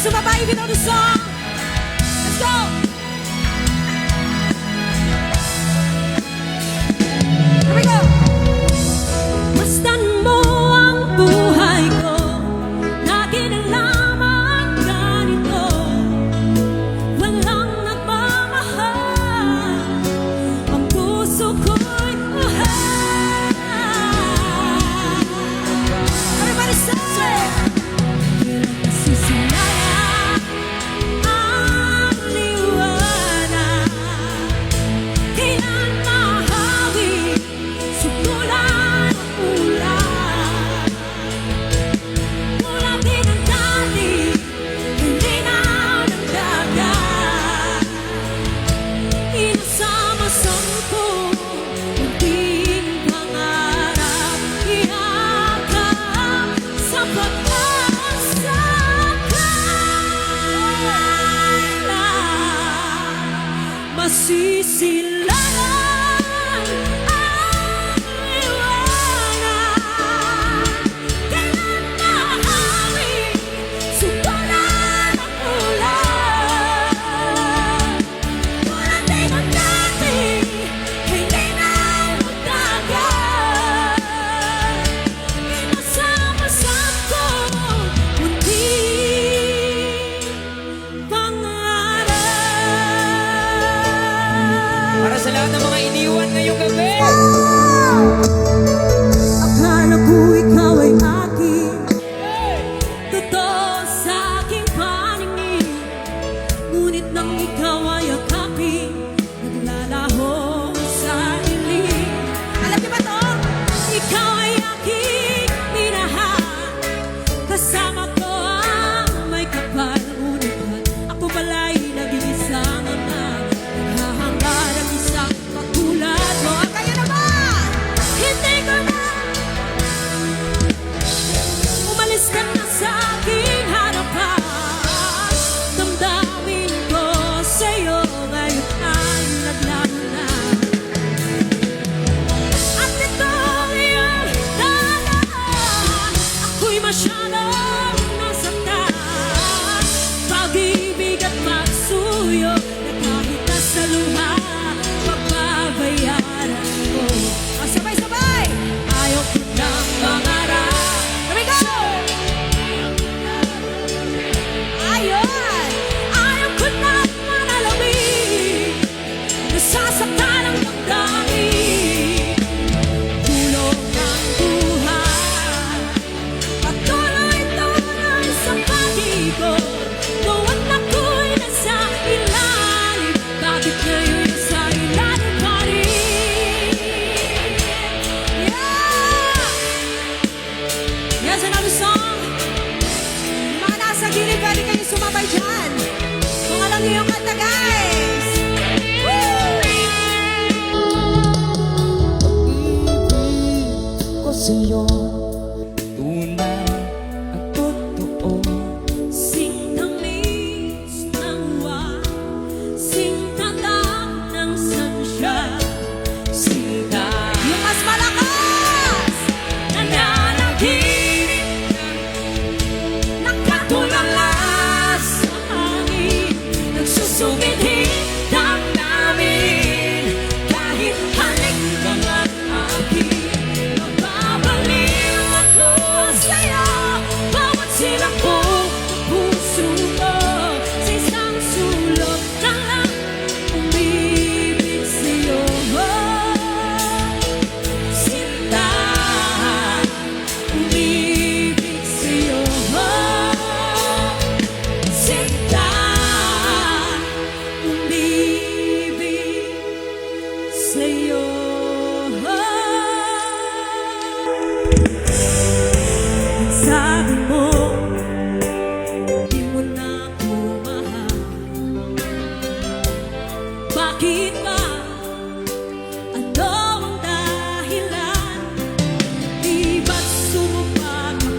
kayo sumabay, if you know the song. Let's go! Here we go! Masdan mo ang buhay ko, lagi na lamang ganito. Walang nagmamahal, ang puso ko'y mahal. Everybody say! Masisilayan ang liwanag, kailan maaaring sugulan ang ulan. Walang di man natin, hindi na magdagat. Inasama-sam ko, munting pangarap. Para sa lahat ng mga iniwan ngayong gabi. Akala ko ikaw ay akin, totoo sa aking paningin. Ngunit nang ikaw ay akapin, naglalaho sa dilim. Alam niyo ba to? Ikaw ay aking minahal, kasama ko ang may kapal. Ngunit ako pala'y nag-iisang ama, naghahangad ang isang katulad mo. At kayo naman, hindi ko na umalis ka na sa aking harapan. Damdamin ko sa'yo ngayon ay naglaho na. At ito iyong dalaan, ako'y masyadong nasaktan. Pag-ibig at pagsuyo, na kahit nasa luha, papabayaran ko. Sabay-sabay! Ayaw ko ng mangarap. Here we go! Ayun! Ayaw ko ng manalamin, nasasaktan ang damdamin. Tulong ng buhay, patuloy-tuloy sa pag-ikot. Bawat ako'y nasa ilalim, bakit ngayon nasa ilalim pa rin? Yeah! Yes, another song. Mga nasa gilid, pwede kayong sumabay dyan. Kung alam niyo yung kanta, guys. Woo! Ko sa'yo, tunay at totoo. Singtamis ng uwan, singtatak ng sunshine, singta yung mas malakas, nananaginip ng katulala sa hangin, nagsusumidhi damdamin, kahit halik ka ng akin. Mababaliw ako sa'yo, bawat silap kong puso ko, sa isang sulok na lang umibig sa'yo. Sinta, umibig sa'yo. Sinta, umibig sa'yo. Sabi mo, di mo na ako mahal. Bakit ba? Ano ang dahilan? Di ba't sumubak ako?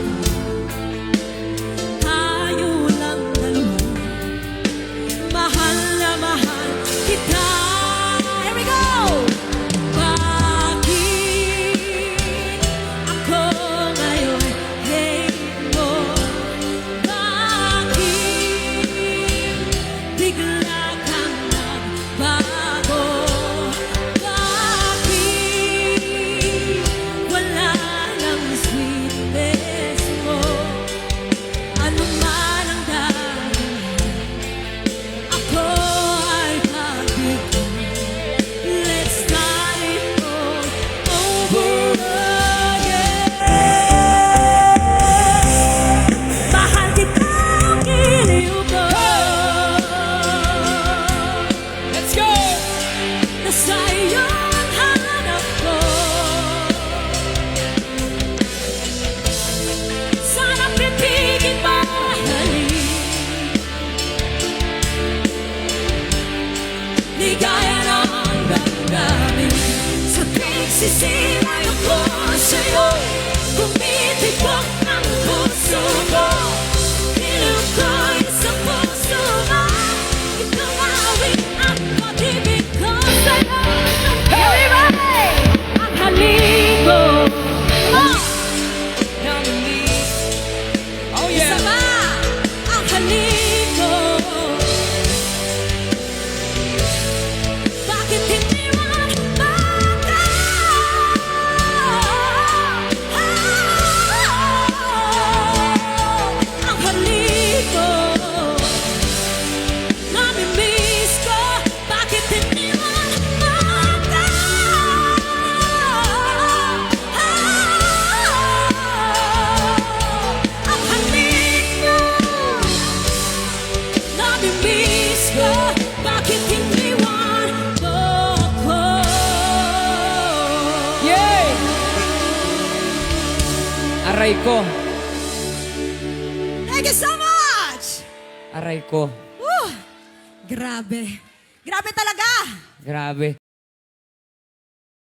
Tayo lang dalawa, mahal na mahal kita. Here we go! Bakit ako ngayon hate mo? Nagsisilay ako sa'yo, tumitibok ang puso ko. Piling ko'y isang puso mo, ikaw awit at pag-ibig ko sa'yo. Everybody! Ang haligo. Namiss. Oh Isa yeah. pa, ang haligo. Bakit hindi mo baka? Ang haligo. Namimiss ko. Bakit hindi mo baka? Ang haligo. Namimiss ko. Bakit hindi wando ko? Yay! Aray ko. Thank you so much! Aray ko. Grabe. Grabe talaga! Grabe.